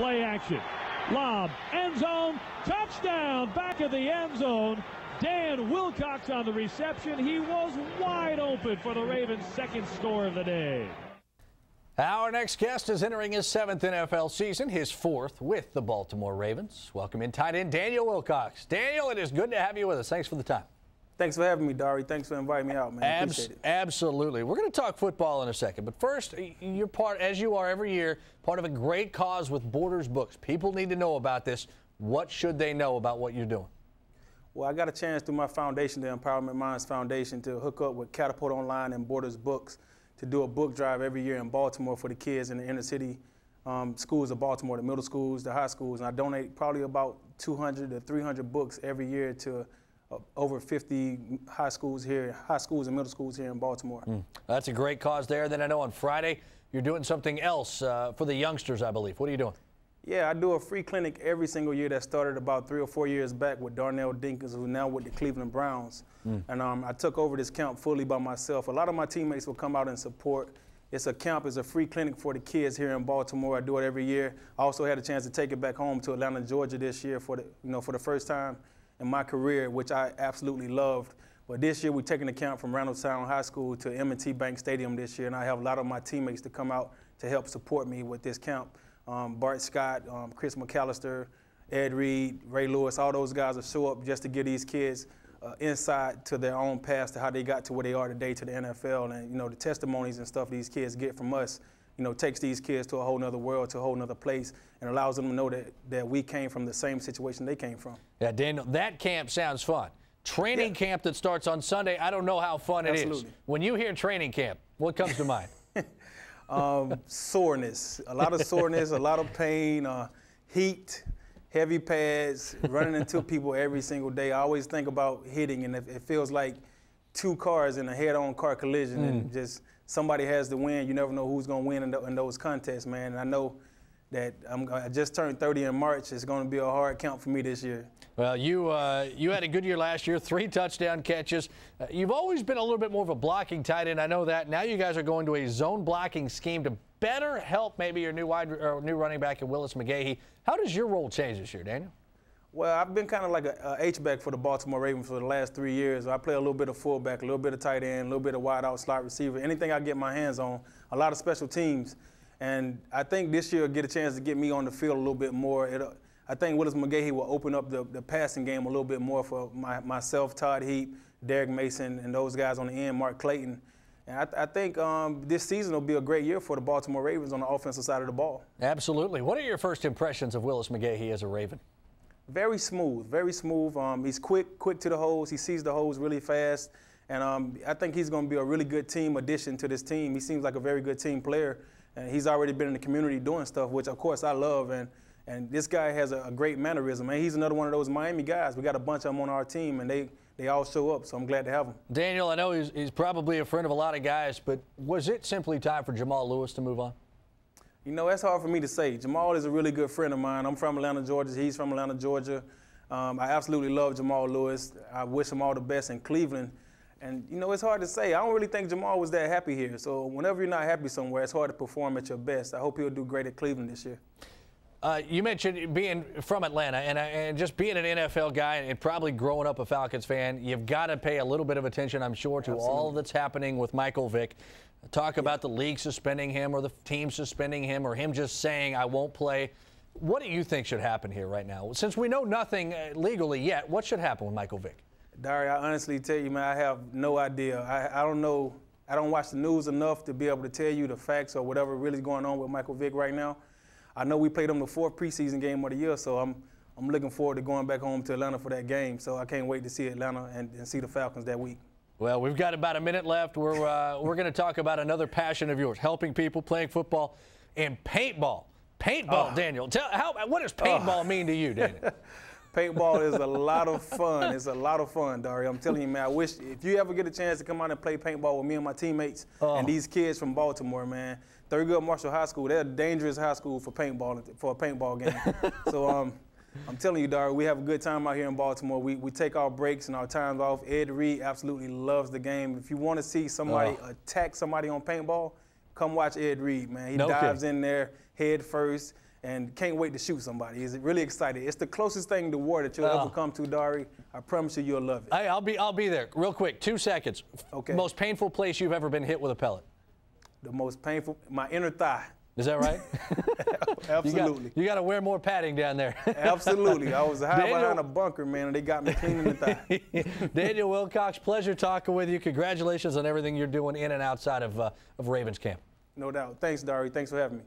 Play action. Lob. End zone. Touchdown. Back of the end zone. Dan Wilcox on the reception. He was wide open for the Ravens' second score of the day. Our next guest is entering his 7th NFL season, his 4th with the Baltimore Ravens. Welcome in tight end Daniel Wilcox. Daniel, it is good to have you with us. Thanks for the time. Thanks for having me, Dari. Thanks for inviting me out, man. Appreciate it. Absolutely. We're going to talk football in a second. But first, you're part, as you are every year, part of a great cause with Borders Books. People need to know about this. What should they know about what you're doing? Well, I got a chance through my foundation, the Empowerment Minds Foundation, to hook up with Catapult Online and Borders Books to do a book drive every year in Baltimore for the kids in the inner city schools of Baltimore, the middle schools, the high schools. And I donate probably about 200 to 300 books every year to over 50 high schools and middle schools here in Baltimore. That's a great cause there. Then I know on Friday you're doing something else for the youngsters, I believe. What are you doing? Yeah, I do a free clinic every single year that started about 3 or 4 years back with Darnell Dinkins, who's now with the Cleveland Browns. And I took over this camp fully by myself. A lot of my teammates will come out and support. It's a camp, it's a free clinic for the kids here in Baltimore. I do it every year. I also had a chance to take it back home to Atlanta, Georgia this year for the first time in my career, which I absolutely loved. But this year we're taking the camp from Randallstown High School to M&T Bank Stadium this year, and I have a lot of my teammates to come out to help support me with this camp. Bart Scott, Chris McAllister, Ed Reed, Ray Lewis, all those guys will show up just to give these kids insight to their own past, to how they got to where they are today, to the NFL. And, the testimonies and stuff these kids get from us, takes these kids to a whole nother world, to a whole nother place, and allows them to know that we came from the same situation they came from. Yeah, Daniel, that camp sounds fun. Training camp that starts on Sunday, I don't know how fun it is. When you hear training camp, what comes to mind? Soreness, a lot of soreness, a lot of pain, heat, heavy pads, running into people every single day. I always think about hitting, and it feels like 2 cars in a head-on car collision, and just somebody has to win. You never know who's going to win in those contests, man. And I know that I just turned 30 in March. It's going to be a hard count for me this year. Well, you had a good year last year, 3 touchdown catches. You've always been a little bit more of a blocking tight end. I know that. Now you guys are going to a zone blocking scheme to better help maybe your new running back in Willis McGahee. How does your role change this year, Daniel? Well, I've been kind of like a H-back for the Baltimore Ravens for the last 3 years. I play a little bit of fullback, a little bit of tight end, a little bit of wide out slot receiver, anything I get my hands on, a lot of special teams. And I think this year will get a chance to get me on the field a little bit more. I think Willis McGahee will open up the passing game a little bit more for myself, Todd Heap, Derek Mason, and those guys on the end, Mark Clayton. And I think this season will be a great year for the Baltimore Ravens on the offensive side of the ball. Absolutely. What are your first impressions of Willis McGahee as a Raven? Very smooth, very smooth. He's quick to the holes. He sees the holes really fast. And I think he's going to be a really good team addition to this team. He seems like a very good team player. And he's already been in the community doing stuff, which, of course, I love. And this guy has a great mannerism. And he's another one of those Miami guys. We got a bunch of them on our team, and they all show up, so I'm glad to have him. Daniel, I know he's probably a friend of a lot of guys, but was it simply time for Jamal Lewis to move on? That's hard for me to say. Jamal is a really good friend of mine. I'm from Atlanta, Georgia. He's from Atlanta, Georgia. I absolutely love Jamal Lewis. I wish him all the best in Cleveland. And, it's hard to say. I don't really think Jamal was that happy here. So whenever you're not happy somewhere, it's hard to perform at your best. I hope he'll do great at Cleveland this year. You mentioned being from Atlanta and just being an NFL guy and probably growing up a Falcons fan, you've got to pay a little bit of attention, I'm sure, to all that's happening with Michael Vick. Talk about the league suspending him or the team suspending him or him just saying, I won't play. What do you think should happen here right now? Since we know nothing legally yet, what should happen with Michael Vick? Dari, I honestly tell you, man, I have no idea. I don't know. I don't watch the news enough to be able to tell you the facts or whatever really is going on with Michael Vick right now. I know we played him the 4th preseason game of the year, so I'm looking forward to going back home to Atlanta for that game. So I can't wait to see Atlanta and see the Falcons that week. Well, we've got about a minute left. We're going to talk about another passion of yours, helping people, playing football, and paintball. Paintball, Daniel. What does paintball mean to you, Daniel? Paintball is a lot of fun. It's a lot of fun, Dari. I'm telling you, man, I wish if you ever get a chance to come out and play paintball with me and my teammates and these kids from Baltimore, man, Thurgood Marshall High School, they're a dangerous high school for a paintball game. So I'm telling you, Dari, we have a good time out here in Baltimore. We take our breaks and our times off. Ed Reed absolutely loves the game. If you want to see somebody attack somebody on paintball, come watch Ed Reed, man. He dives in there head first. and can't wait to shoot somebody. He's really excited. It's the closest thing to war that you'll ever come to, Dari. I promise you, you'll love it. Hey, I'll be there. Real quick, 2 seconds. Okay. Most painful place you've ever been hit with a pellet? The most painful, my inner thigh. Is that right? Absolutely. You got to wear more padding down there. Absolutely. I was hiding behind a bunker, man, and they got me clean in the thigh. Daniel Wilcox, pleasure talking with you. Congratulations on everything you're doing in and outside of Ravens camp. No doubt. Thanks, Dari. Thanks for having me.